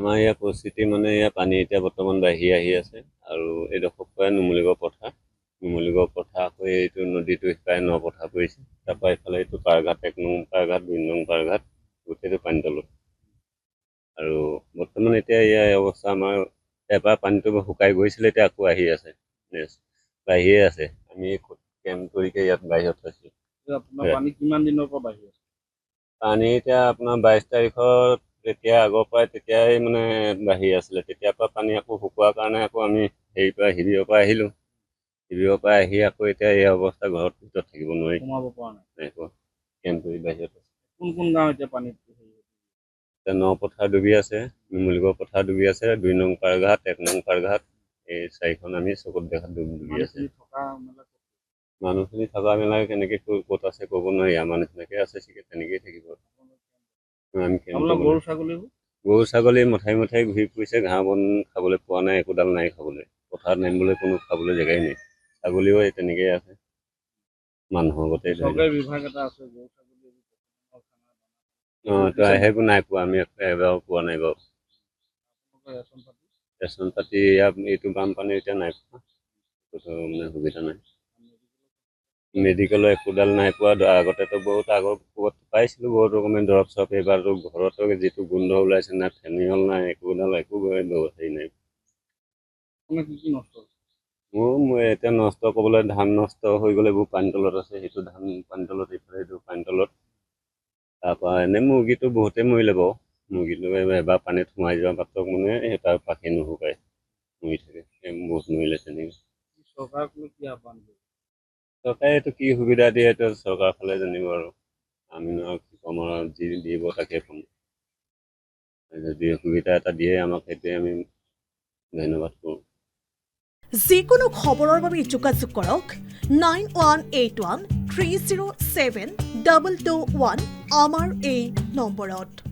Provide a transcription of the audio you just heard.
আমাৰ ইয়াৰ পৰিস্থিতি মানে ইয়াৰ পানী এতিয়া বৰ্তমান বাঢ়ি আহি আছে আৰু এইডোখৰ পৰাই নুমলীগড় পথাৰ আকৌ এইটো নদীটো সিপাৰে ন পথাৰ পৰিছে। তাৰপৰা এইফালে এইটো পাৰঘাট 1 নং পাৰঘাট 2 নং পাৰঘাট গোটেইটো পানী তলত। আৰু বৰ্তমান এতিয়া ইয়াৰ অৱস্থা আমাৰ এবাৰ পানীটো শুকাই গৈছিলে, এতিয়া আকৌ আহি আছে, বাঢ়িয়ে আছে। আমি কেম্প কৰিকে ইয়াত বাহিৰত আছোঁ। আপোনাৰ পানী কিমান দিনৰ পৰা বাঢ়ি আছে? পানী এতিয়া আপোনাৰ 22 তাৰিখত তেতিয়া আগৰ পৰাই তেতিয়াই মানে বাঢ়ি আছিলে। তেতিয়াৰ পৰা পানী আকৌ শুকোৱাৰ কাৰণে আকৌ আমি শিবিৰৰ পৰা আহিলোঁ। শিবিৰৰ পৰা আহি আকৌ এতিয়া এই অৱস্থা, ঘৰত ভিতৰত থাকিব নোৱাৰি, সোমাব পৰা নাই। কেম্প কৰি বাহিৰত আছে। কোন গাঁও এতিয়া পানীত? এতিয়া ন পথাৰ ডুবি আছে, নুমলীগড় পথাৰ ডুবি আছে, 2 নং পাৰঘাট 1 নং পাৰঘাট, এই 4খন আমি চকুত দেখাত ডুবি আছে। মানুহখিনি থকা মেলা কেনেকৈ ক'ত আছে ক'ব নোৱাৰি। আমাৰ নিচিনাকৈ আছে চাগে, তেনেকেই থাকিব। গৰু ছাগলী মথাই ঘূৰি ফুৰিছে, ঘাঁহ বন খাবলৈ পোৱা নাই, একোডাল নাই খাবলৈ। পথাৰত নামিবলৈ কোনো খাবলৈ জেগাই নাই। ছাগলীও এই তেনেকেই আছে, মানুহৰ গোটেই চৰকাৰী বিভাগ এটা আছে সেইবোৰ নাই পোৱা, আমি এবাৰো পোৱা নাই বাৰু। ৰেচন পাতি এইটো বানপানী এতিয়া নাই পোৱা, মানে সুবিধা নাই। মেডিকেলৰ একোডাল নাই পোৱা। আগতেতো বহুত আগৰ পাইছিলোঁ বহুত ৰকমেৰ দৰৱ চৰব। এইবাৰতো ঘৰতো যিটো গোন্ধ ওলাইছে, না ফেনিয়ল নাই, একো হেৰি নাই। মোৰ এতিয়া নষ্ট ক'বলৈ ধান নষ্ট হৈ গ'লে, এইবোৰ পানী তলত আছে। সেইটো ধান পানী তলত, এইটো পানী তলত। তাৰপৰা এনেই মুৰ্গীটো বহুতেই মৰিলে বাৰু। মুৰ্গীটো এবাৰ পানীত সোমাই যোৱা পাছত মানে তাৰ পাখি নুশুকাই মৰি থাকে, বহুত মৰিলে তেনেকৈ। চৰকাৰে এইটো কি সুবিধা দিয়ে, এইটো চৰকাৰৰ ফালে জানিব আৰু। আমি কি ক'ম আৰু, যি দিব তাকে ক'ম। যদি সুবিধা এটা দিয়ে আমাক, সেইটোৱে আমি ধন্যবাদ কৰোঁ। যিকোনো খবৰৰ বাবে যোগাযোগ কৰক 9181 307 221 আমাৰ এই নম্বৰত।